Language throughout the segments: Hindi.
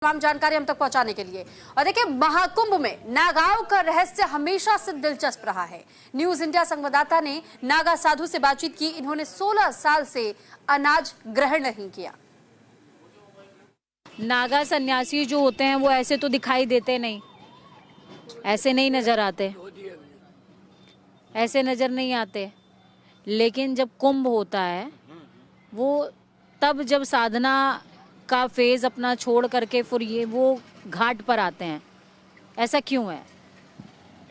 तमाम जानकारी हम तक पहुंचाने के लिए। और देखिए, महाकुंभ में नागाओं का रहस्य हमेशा से दिलचस्प रहा है। न्यूज इंडिया संवाददाता ने नागा साधु से बातचीत की। इन्होंने 16 साल से अनाज ग्रहण नहीं किया। नागा सन्यासी जो होते हैं वो ऐसे तो दिखाई देते नहीं, ऐसे नहीं नजर आते, ऐसे नजर नहीं आते। लेकिन जब कुंभ होता है वो तब जब साधना का फेज अपना छोड़ करके फिर ये वो घाट पर आते हैं। ऐसा क्यों है?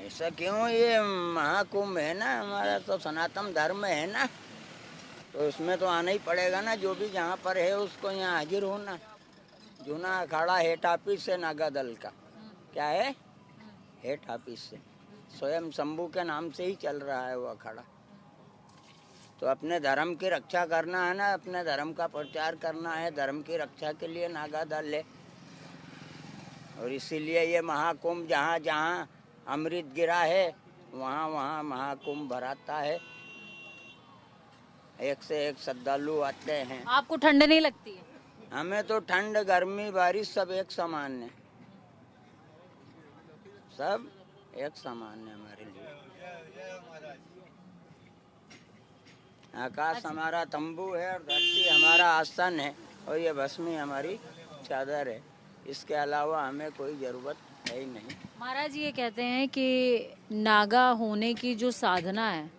ऐसा क्यों? ये महाकुंभ है ना, हमारा तो सनातन धर्म है ना, तो उसमें तो आना ही पड़ेगा ना। जो भी जहाँ पर है उसको यहाँ हाजिर होना। जूना अखाड़ा हेठ ऑफिस से नागा दल का क्या है, हेठ ऑफिस से स्वयं शंभू के नाम से ही चल रहा है वो अखाड़ा। तो अपने धर्म की रक्षा करना है ना, अपने धर्म का प्रचार करना है, धर्म की रक्षा के लिए नागा दल है। और इसीलिए ये महाकुंभ जहाँ जहाँ अमृत गिरा है वहाँ वहाँ महाकुंभ भराता है। एक से एक श्रद्धालु आते हैं। आपको ठंड नहीं लगती है? हमें तो ठंड गर्मी बारिश सब एक समान है, सब एक समान है हमारे लिए। आकाश हमारा तंबू है और धरती हमारा आसन है और ये भस्मी हमारी चादर है। इसके अलावा हमें कोई जरूरत है ही नहीं। महाराज ये कहते हैं कि नागा होने की जो साधना है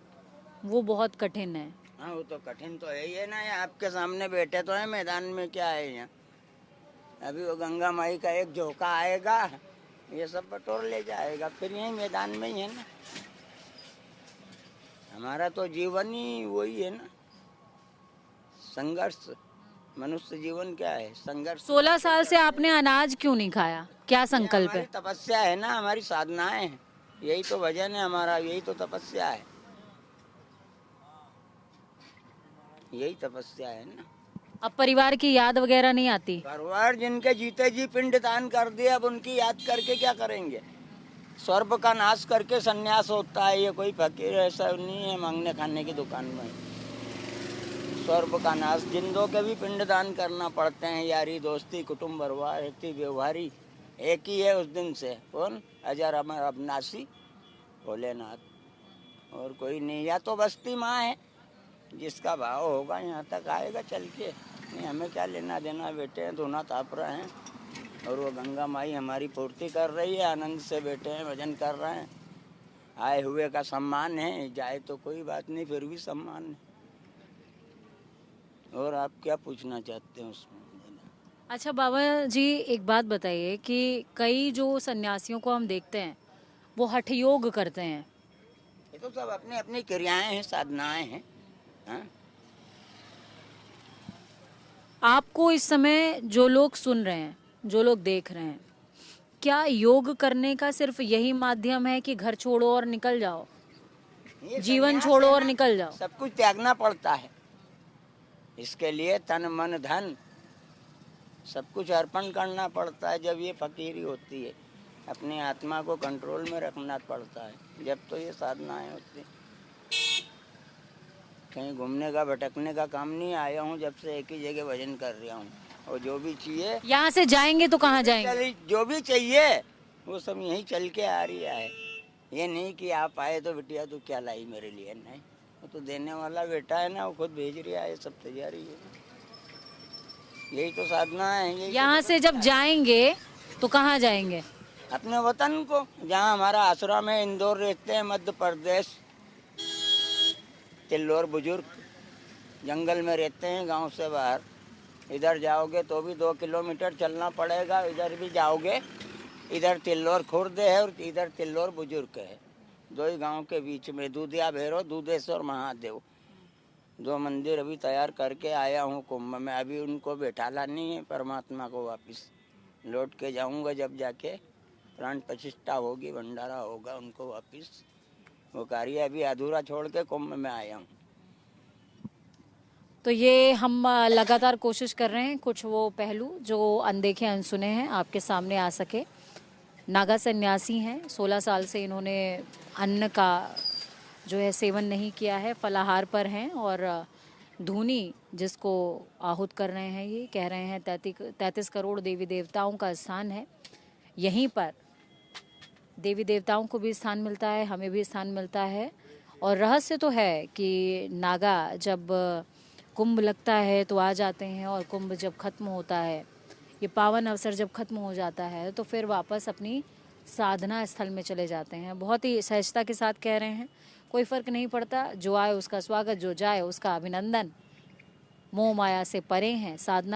वो बहुत कठिन है। हाँ, वो तो कठिन तो है ही है ना। ये आपके सामने बैठे तो है मैदान में, क्या है यहाँ। अभी वो गंगा माई का एक झोंका आएगा, ये सब बटोर ले जाएगा, फिर यही मैदान में ही है ना। हमारा तो जीवन ही वही है ना, संघर्ष। मनुष्य जीवन क्या है? संघर्ष। 16 साल से आपने अनाज क्यों नहीं खाया? क्या संकल्प है? तपस्या है ना, हमारी साधनाएं हैं, यही तो भजन है हमारा, यही तो तपस्या है, यही तपस्या है ना। अब परिवार की याद वगैरह नहीं आती? परिवार जिनके जीते जी पिंड दान कर दिए, अब उनकी याद करके क्या करेंगे? स्वर्ग का नाश करके सन्यास होता है। ये कोई फकीर ऐसा नहीं है मांगने खाने की दुकान में। स्वर्ग का नाश, जिंदों के भी पिंड दान करना पड़ते हैं। यारी दोस्ती कुटुंब रहती व्यवहारी एक ही है उस दिन से। कौन? अजर अमर अविनाशी भोलेनाथ, और कोई नहीं। या तो बस्ती माँ है, जिसका भाव होगा यहाँ तक आएगा चल के। नहीं, हमें क्या लेना देना। बेटे हैं, धोना ताप रहे हैं, और वो गंगा माई हमारी पूर्ति कर रही है। आनंद से बैठे हैं, भजन कर रहे हैं। आए हुए का सम्मान है, जाए तो कोई बात नहीं, फिर भी सम्मान है। और आप क्या पूछना चाहते हैं उसमें? अच्छा बाबा जी, एक बात बताइए कि कई जो सन्यासियों को हम देखते हैं वो हठ योग करते हैं। ये तो सब अपनी अपनी क्रियाएं हैं, साधनाएं हैं। हाँ? आपको इस समय जो लोग सुन रहे हैं, जो लोग देख रहे हैं, क्या योग करने का सिर्फ यही माध्यम है कि घर छोड़ो और निकल जाओ, जीवन छोड़ो और निकल जाओ? सब कुछ त्यागना पड़ता है। इसके लिए तन मन धन सब कुछ अर्पण करना पड़ता है। जब ये फकीरी होती है, अपनी आत्मा को कंट्रोल में रखना पड़ता है, जब तो ये साधनाएं होती। कहीं घूमने का भटकने का काम नहीं आया हूँ, जब से एक ही जगह भजन कर रहा हूँ। और जो भी चाहिए, यहाँ से जाएंगे तो कहाँ जाएंगे? जो भी चाहिए वो सब यहीं चल के आ रहा है। ये नहीं कि आप आए तो बिटिया तू क्या लाई मेरे लिए, नहीं। वो तो देने वाला बेटा है ना, वो खुद भेज रहा है, सब तैयारी है। यही तो साधना है। यहाँ से जब जाएंगे तो कहाँ जाएंगे? अपने वतन को, जहाँ हमारा आश्रम है। इंदौर रहते हैं, मध्य प्रदेश। तिल्लोर बुजुर्ग जंगल में रहते हैं, गांव से बाहर। इधर जाओगे तो भी 2 किलोमीटर चलना पड़ेगा। इधर भी जाओगे, इधर तिल्लोर खुर्द है और इधर तिल्लोर बुजुर्ग है। 2 ही गांव के बीच में दूधिया भैरव, दूधेश्वर महादेव, 2 मंदिर अभी तैयार करके आया हूँ कुंभ में। अभी उनको बैठाला नहीं है, परमात्मा को वापस लौट के जाऊँगा। जब जाके प्राण प्रतिष्ठा होगी, भंडारा होगा, उनको वापस वो कार्य अभी अधूरा छोड़ के कुंभ में आया हूँ। तो ये हम लगातार कोशिश कर रहे हैं कुछ वो पहलू जो अनदेखे अनसुने हैं आपके सामने आ सके। नागा सन्यासी हैं, 16 साल से इन्होंने अन्न का जो है सेवन नहीं किया है, फलाहार पर हैं और धूनी जिसको आहूत कर रहे हैं, ये कह रहे हैं 33 करोड़ देवी देवताओं का स्थान है। यहीं पर देवी देवताओं को भी स्थान मिलता है, हमें भी स्थान मिलता है। और रहस्य तो है कि नागा जब कुंभ लगता है तो आ जाते हैं, और कुंभ जब खत्म होता है, ये पावन अवसर जब खत्म हो जाता है, तो फिर वापस अपनी साधना स्थल में चले जाते हैं। बहुत ही सहजता के साथ कह रहे हैं, कोई फर्क नहीं पड़ता, जो आए उसका स्वागत, जो जाए उसका अभिनंदन। मोह माया से परे हैं, साधना